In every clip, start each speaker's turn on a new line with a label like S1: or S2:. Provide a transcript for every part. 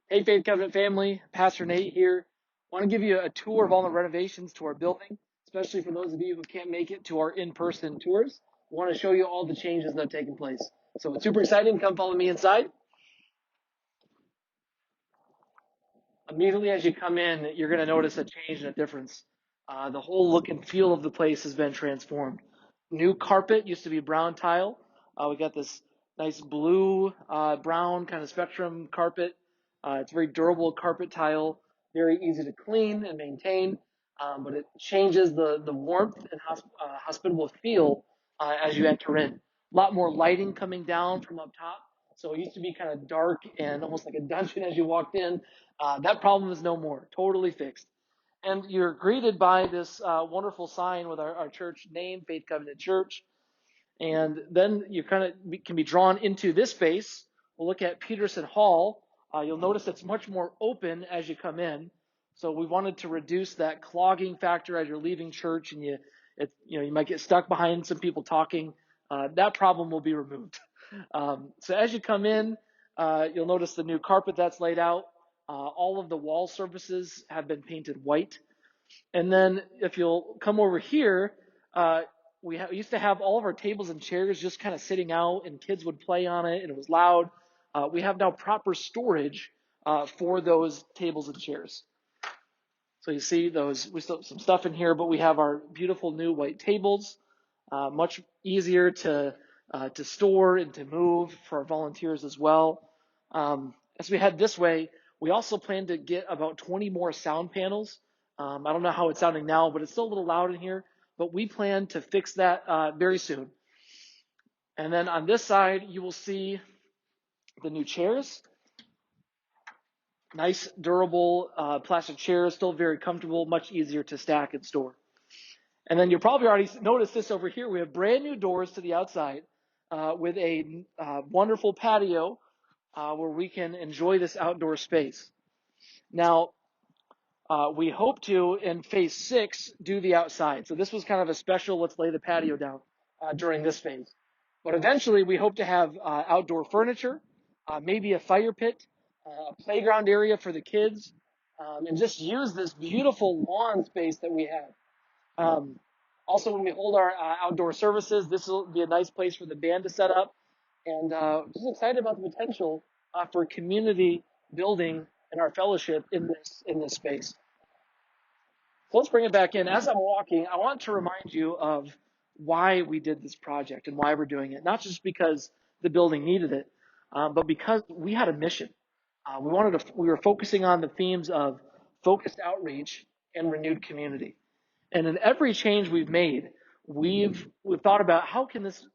S1: Hey, Faith Covenant family, Pastor Nate here. Want to give you a tour of all the renovations to our building, especially for those of you who can't make it to our in-person tours. Want to show you all the changes that have taken place. So it's super exciting. Come follow me inside. Immediately as you come in, you're going to notice a change and a difference. The whole look and feel of the place has been transformed. New carpet, used to be brown tile. We got this nice blue, brown kind of spectrum carpet. It's very durable carpet tile, very easy to clean and maintain, but it changes the warmth and hospitable feel as you enter in. A lot more lighting coming down from up top. So it used to be kind of dark and almost like a dungeon as you walked in. That problem is no more, totally fixed. And you're greeted by this wonderful sign with our church name, Faith Covenant Church. And then you kind of can be drawn into this space. We'll look at Peterson Hall. You'll notice it's much more open as you come in. So we wanted to reduce that clogging factor as you're leaving church, and you might get stuck behind some people talking. That problem will be removed. So as you come in, you'll notice the new carpet that's laid out. All of the wall surfaces have been painted white. And then if you'll come over here, we used to have all of our tables and chairs just kind of sitting out, and kids would play on it, and it was loud. We have now proper storage for those tables and chairs. So you see we still have some stuff in here, but we have our beautiful new white tables, much easier to store and to move for our volunteers as well. As we head this way, we also plan to get about 20 more sound panels. I don't know how it's sounding now, but it's still a little loud in here. But we plan to fix that very soon. And then on this side, you will see the new chairs. Nice, durable plastic chairs, still very comfortable, much easier to stack and store. And then you'll probably already noticed this over here. We have brand new doors to the outside with a wonderful patio where we can enjoy this outdoor space. Now, we hope to, in phase 6, do the outside. So this was kind of a special, let's lay the patio down during this phase. But eventually, we hope to have outdoor furniture, maybe a fire pit, a playground area for the kids, and just use this beautiful lawn space that we have. Also, when we hold our outdoor services, this will be a nice place for the band to set up. And just excited about the potential for community building and our fellowship in this space. So let's bring it back in. As I'm walking, I want to remind you of why we did this project and why we're doing it. Not just because the building needed it, but because we had a mission. We were focusing on the themes of focused outreach and renewed community. And in every change we've made, we've thought about how can this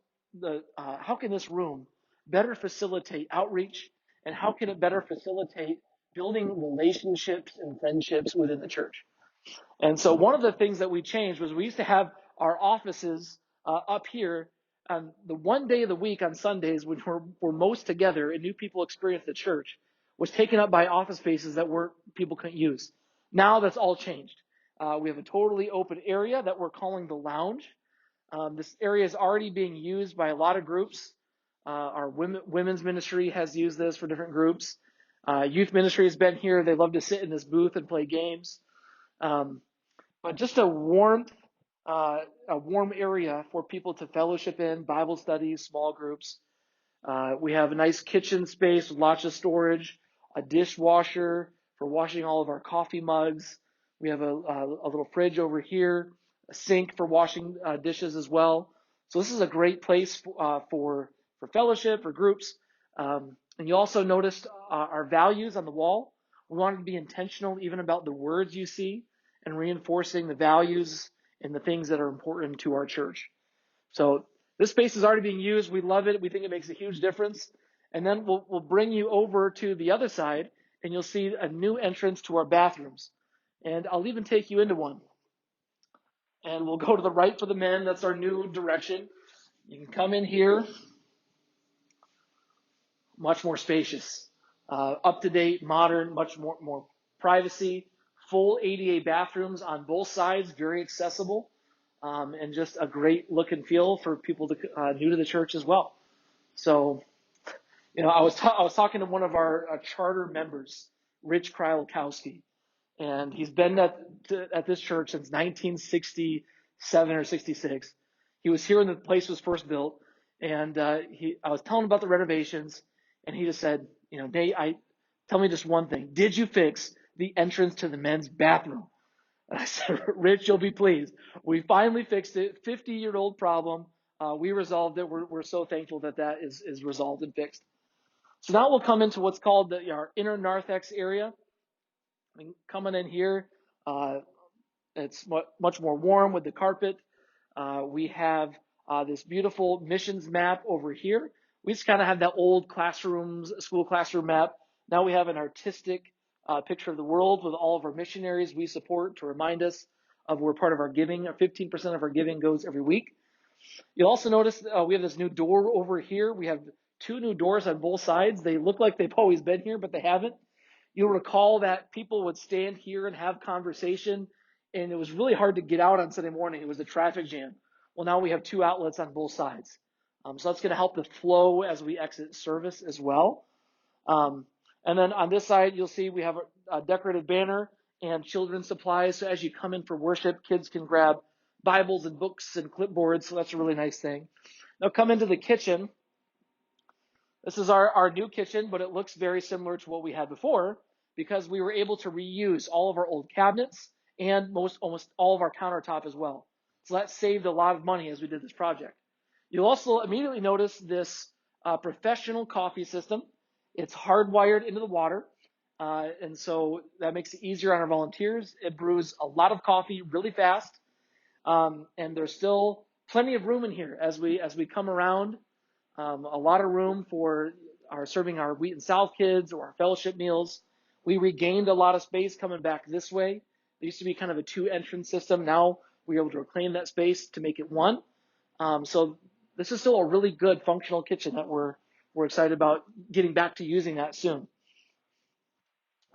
S1: room better facilitate outreach, and how can it better facilitate building relationships and friendships within the church. And so one of the things that we changed was we used to have our offices up here on the one day of the week on Sundays when we're most together and new people experience the church was taken up by office spaces that people couldn't use. Now that's all changed. We have a totally open area that we're calling the lounge. This area is already being used by a lot of groups. Our women's ministry has used this for different groups. Youth ministry has been here. They love to sit in this booth and play games. But just a warm area for people to fellowship in, Bible studies, small groups. We have a nice kitchen space with lots of storage, a dishwasher for washing all of our coffee mugs. We have a little fridge over here, a sink for washing dishes as well. So this is a great place for fellowship, for groups. And you also noticed our values on the wall. We wanted to be intentional even about the words you see and reinforcing the values and the things that are important to our church. So this space is already being used. We love it. We think it makes a huge difference. And then we'll bring you over to the other side, and you'll see a new entrance to our bathrooms. And I'll even take you into one. And we'll go to the right for the men. That's our new direction. You can come in here. Much more spacious, up-to-date, modern, much more privacy, full ADA bathrooms on both sides, very accessible, and just a great look and feel for people new to the church as well. So, I was talking to one of our charter members Rich Krylakowski. And he's been at this church since 1967 or 66. He was here when the place was first built, and I was telling him about the renovations, and he just said, Nate, tell me just one thing. Did you fix the entrance to the men's bathroom? And I said, Rich, you'll be pleased. We finally fixed it. 50-year-old problem. We resolved it. We're so thankful that is resolved and fixed. So now we'll come into what's called our inner narthex area. Coming in here, it's much more warm with the carpet. We have this beautiful missions map over here. We just kind of have that old school classroom map. Now we have an artistic picture of the world with all of our missionaries we support to remind us of we're part of our giving. 15% of our giving goes every week. You'll also notice we have this new door over here. We have 2 new doors on both sides. They look like they've always been here, but they haven't. You'll recall that people would stand here and have conversation, and it was really hard to get out on Sunday morning. It was a traffic jam. Well, now we have 2 outlets on both sides. So that's going to help the flow as we exit service as well. And then on this side, you'll see we have a decorated banner and children's supplies. So as you come in for worship, kids can grab Bibles and books and clipboards. So that's a really nice thing. Now come into the kitchen. This is our new kitchen, but it looks very similar to what we had before because we were able to reuse all of our old cabinets and almost all of our countertop as well. So that saved a lot of money as we did this project. You'll also immediately notice this professional coffee system. It's hardwired into the water, and so that makes it easier on our volunteers. It brews a lot of coffee really fast, and there's still plenty of room in here as we come around. A lot of room for serving our Wheaton South kids or our fellowship meals. We regained a lot of space coming back this way. There used to be kind of a 2-entrance system. Now we're able to reclaim that space to make it 1. So this is still a really good functional kitchen that we're excited about getting back to using that soon.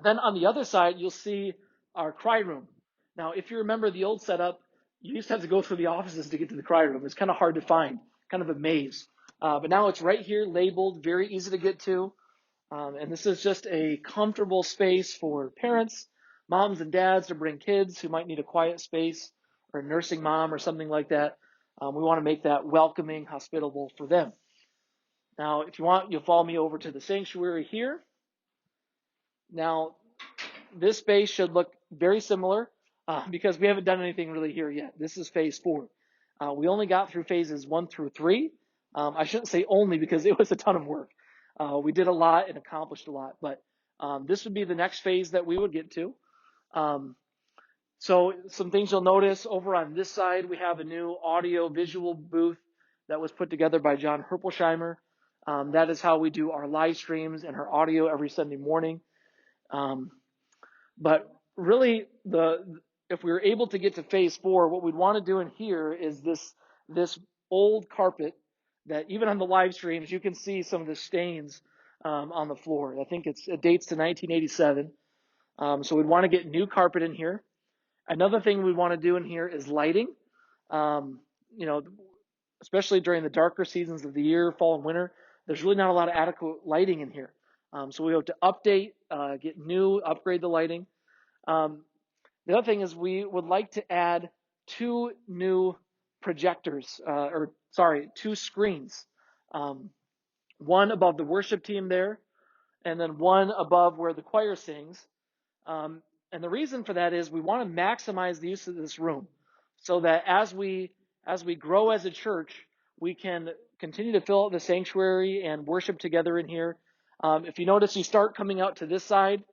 S1: Then on the other side, you'll see our cry room. Now, if you remember the old setup, you used to have to go through the offices to get to the cry room. It's kind of hard to find, kind of a maze. But now it's right here labeled, very easy to get to. And this is just a comfortable space for parents, moms and dads to bring kids who might need a quiet space or a nursing mom or something like that. We want to make that welcoming, hospitable for them. Now, if you want, you'll follow me over to the sanctuary here. Now, this space should look very similar because we haven't done anything really here yet. This is phase 4. We only got through phases 1 through 3. I shouldn't say only because it was a ton of work. We did a lot and accomplished a lot, but this would be the next phase that we would get to. So some things you'll notice over on this side, we have a new audio visual booth that was put together by John Herpelsheimer. That is how we do our live streams and our audio every Sunday morning. But really, if we were able to get to phase 4, what we'd want to do in here is this old carpet that even on the live streams, you can see some of the stains on the floor. I think it dates to 1987. So we'd want to get new carpet in here. Another thing we want to do in here is lighting. Especially during the darker seasons of the year, fall and winter, there's really not a lot of adequate lighting in here. So we have to update, get new, upgrade the lighting. The other thing is we would like to add 2 new projectors, 2 screens. One above the worship team there, and then one above where the choir sings. And the reason for that is we want to maximize the use of this room so that as we grow as a church, we can continue to fill out the sanctuary and worship together in here. If you notice, you start coming out to this side.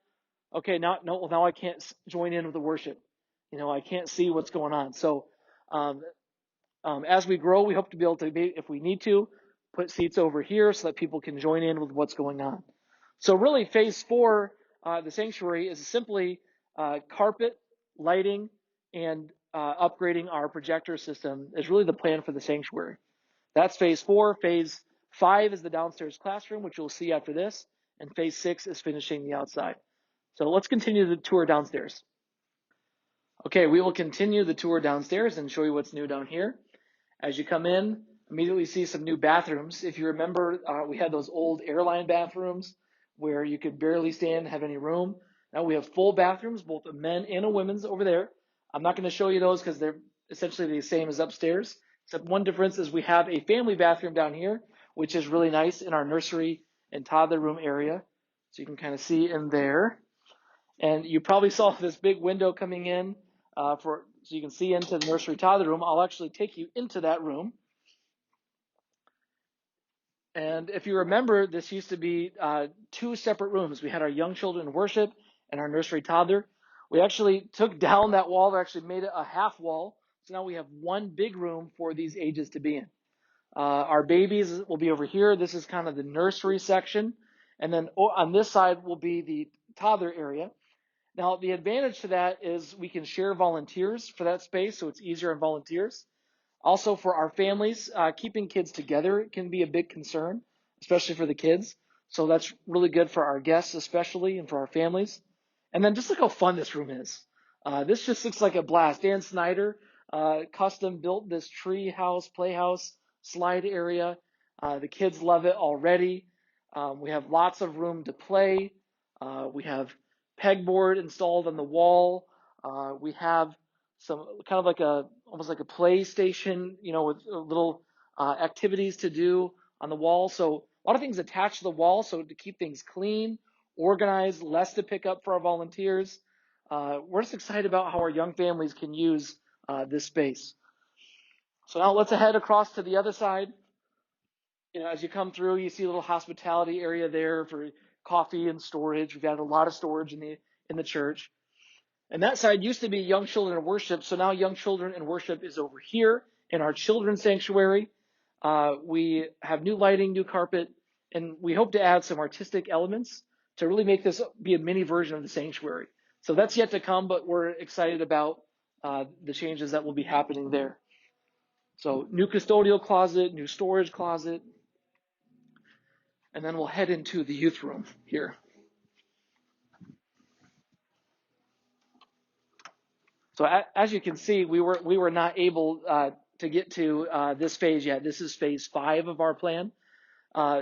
S1: Okay, now I can't join in with the worship. I can't see what's going on. So as we grow, we hope to be able to, if we need to, put seats over here so that people can join in with what's going on. So really, phase 4, the sanctuary, is simply carpet, lighting, and upgrading our projector system is really the plan for the sanctuary. That's phase 4. Phase 5 is the downstairs classroom, which you'll see after this. And phase 6 is finishing the outside. So let's continue the tour downstairs. Okay, we will continue the tour downstairs and show you what's new down here. As you come in, immediately see some new bathrooms. If you remember, we had those old airline bathrooms where you could barely stand, have any room. Now we have full bathrooms, both a men and a women's over there. I'm not going to show you those because they're essentially the same as upstairs, except one difference is we have a family bathroom down here, which is really nice in our nursery and toddler room area. So you can kind of see in there. And you probably saw this big window coming in so you can see into the nursery toddler room. I'll actually take you into that room. And if you remember, this used to be two separate rooms. We had our young children worship and our nursery toddler. We actually took down that wall. We actually made it a half wall. So now we have one big room for these ages to be in. Our babies will be over here. This is kind of the nursery section. And then on this side will be the toddler area. Now, the advantage to that is we can share volunteers for that space, so it's easier on volunteers. Also, for our families, keeping kids together can be a big concern, especially for the kids. So that's really good for our guests, especially, and for our families. And then just look how fun this room is. This just looks like a blast. Dan Snyder custom built this tree house, playhouse, slide area. The kids love it already. We have lots of room to play. We have pegboard installed on the wall. We have some kind of like almost like a play station, with little activities to do on the wall. So a lot of things attached to the wall, so to keep things clean, organized, less to pick up for our volunteers. We're just excited about how our young families can use this space. So now let's head across to the other side. As you come through, you see a little hospitality area there for coffee and storage. We've added a lot of storage in the church. And that side used to be young children in worship, so now young children in worship is over here in our children's sanctuary. We have new lighting, new carpet, and we hope to add some artistic elements to really make this be a mini version of the sanctuary. So that's yet to come, but we're excited about the changes that will be happening there. So new custodial closet, new storage closet, and then we'll head into the youth room here. So as you can see, we were not able to get to this phase yet. This is phase 5 of our plan.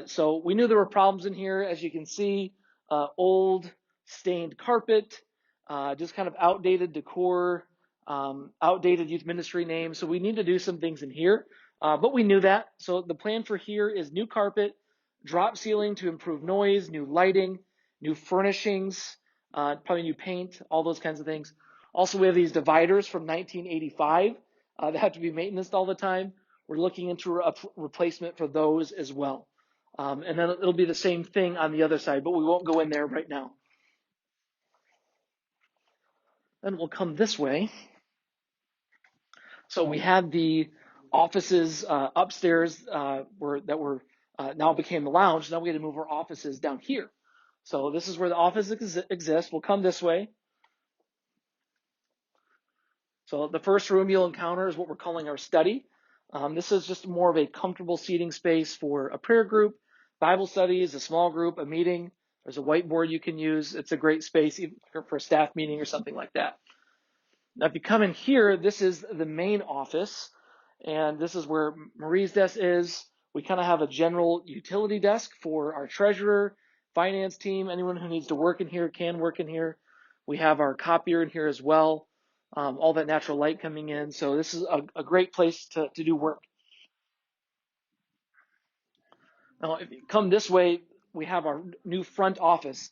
S1: So we knew there were problems in here. As you can see, old stained carpet, just kind of outdated decor, outdated youth ministry names. So we need to do some things in here, but we knew that. So the plan for here is new carpet, drop ceiling to improve noise, new lighting, new furnishings, probably new paint, all those kinds of things. Also, we have these dividers from 1985 that have to be maintained all the time. We're looking into a replacement for those as well. And then it'll be the same thing on the other side, but we won't go in there right now. Then we'll come this way. So we had the offices upstairs that were now became the lounge. Now we had to move our offices down here. So this is where the office exists. We'll come this way. So the first room you'll encounter is what we're calling our study. This is just more of a comfortable seating space for a prayer group, Bible studies, a small group, a meeting. There's a whiteboard you can use. It's a great space even for a staff meeting or something like that. Now, if you come in here, this is the main office, and this is where Marie's desk is. We kind of have a general utility desk for our treasurer, finance team. Anyone who needs to work in here can work in here. We have our copier in here as well. All that natural light coming in. So this is a great place to do work. Now, if you come this way, we have our new front office.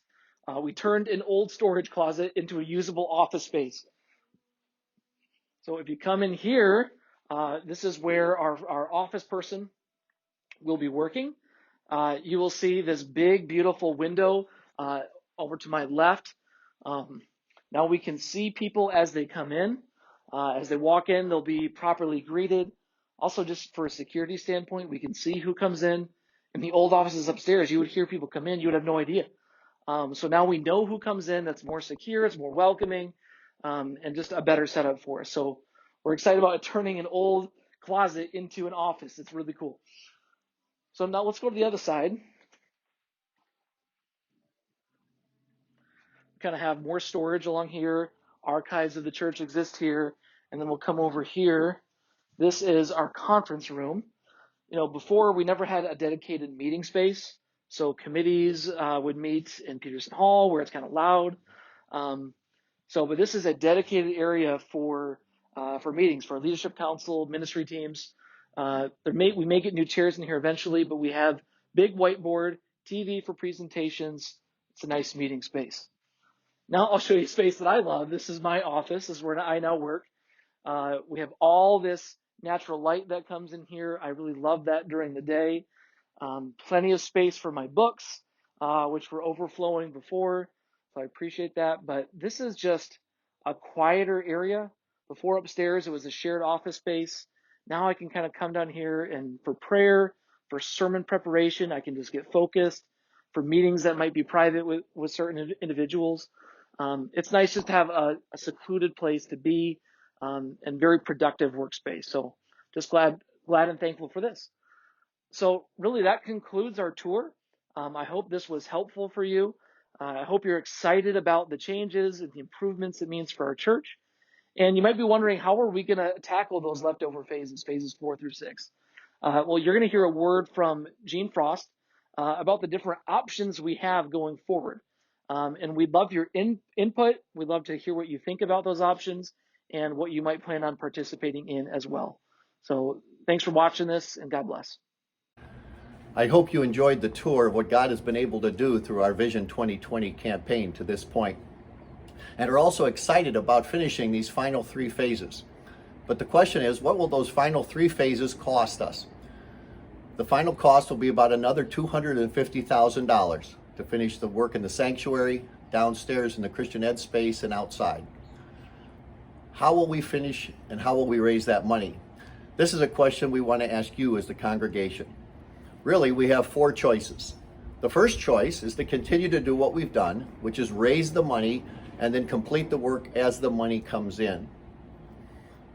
S1: We turned an old storage closet into a usable office space. So if you come in here, this is where our office person will be working. You will see this big, beautiful window over to my left. Now we can see people as they come in. As they walk in, they'll be properly greeted. Also, just for a security standpoint, we can see who comes in. In the old offices upstairs, you would hear people come in, you would have no idea. So now we know who comes in. That's more secure, it's more welcoming, and just a better setup for us. So we're excited about turning an old closet into an office. It's really cool. So now let's go to the other side. Kind of have more storage along here. Archives of the church exist here. And then we'll come over here. This is our conference room. Before we never had a dedicated meeting space. So committees would meet in Peterson Hall where it's kind of loud. But this is a dedicated area for meetings, for leadership council, ministry teams. We may get new chairs in here eventually, but we have big whiteboard, TV for presentations. It's a nice meeting space. Now I'll show you a space that I love. This is my office. This is where I now work. We have all this natural light that comes in here. I really love that during the day. Plenty of space for my books, which were overflowing before, so I appreciate that. But this is just a quieter area. Before upstairs, it was a shared office space. Now I can kind of come down here and for prayer, for sermon preparation, I can just get focused. For meetings that might be private with certain individuals, it's nice just to have a secluded place to be, and very productive workspace. So just glad and thankful for this. So really that concludes our tour. I hope this was helpful for you. I hope you're excited about the changes and the improvements it means for our church. And you might be wondering, how are we going to tackle those leftover phases 4 through 6? Well, you're going to hear a word from Gene Frost about the different options we have going forward. And we'd love your input. We'd love to hear what you think about those options and what you might plan on participating in as well. So thanks for watching this, and God bless.
S2: I hope you enjoyed the tour of what God has been able to do through our Vision 2020 campaign to this point, and are also excited about finishing these final 3 phases. But the question is, what will those final 3 phases cost us? The final cost will be about another $250,000 to finish the work in the sanctuary, downstairs in the Christian Ed space, and outside. How will we finish, and how will we raise that money? This is a question we want to ask you as the congregation. Really, we have 4 choices. The first choice is to continue to do what we've done, which is raise the money and then complete the work as the money comes in.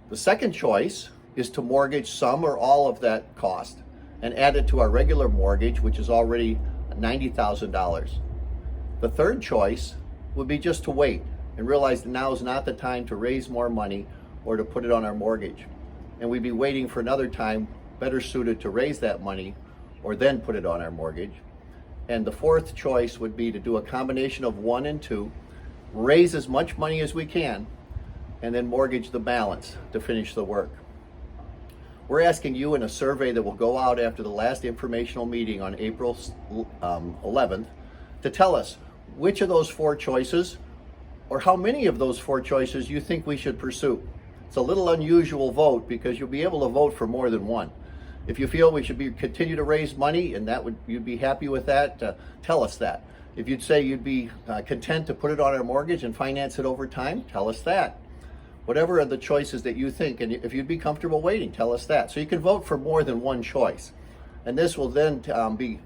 S2: The second choice is to mortgage some or all of that cost and add it to our regular mortgage, which is already $90,000. The third choice would be just to wait and realize that now is not the time to raise more money or to put it on our mortgage. And we'd be waiting for another time better suited to raise that money or then put it on our mortgage. And the fourth choice would be to do a combination of 1 and 2, raise as much money as we can, and then mortgage the balance to finish the work. We're asking you in a survey that will go out after the last informational meeting on April 11th to tell us which of those 4 choices, or how many of those 4 choices you think we should pursue. It's a little unusual vote because you'll be able to vote for more than one. If you feel we should continue to raise money and you'd be happy with that, tell us that. If you'd say you'd be content to put it on our mortgage and finance it over time, tell us that. Whatever are the choices that you think, and if you'd be comfortable waiting, tell us that. So you can vote for more than one choice. And this will then be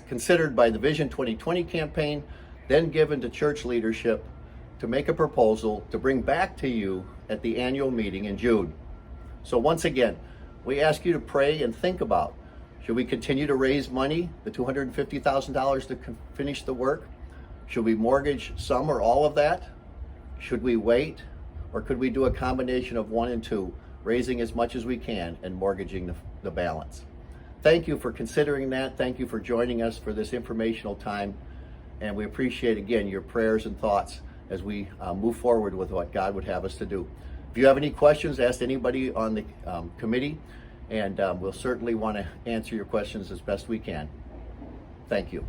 S2: considered by the Vision 2020 campaign, then given to church leadership to make a proposal to bring back to you at the annual meeting in June. So once again, we ask you to pray and think about, should we continue to raise money, the $250,000 to finish the work? Should we mortgage some or all of that? Should we wait? Or could we do a combination of 1 and 2, raising as much as we can and mortgaging the balance? Thank you for considering that. Thank you for joining us for this informational time. And we appreciate, again, your prayers and thoughts as we move forward with what God would have us to do. If you have any questions, ask anybody on the committee, and we'll certainly want to answer your questions as best we can. Thank you.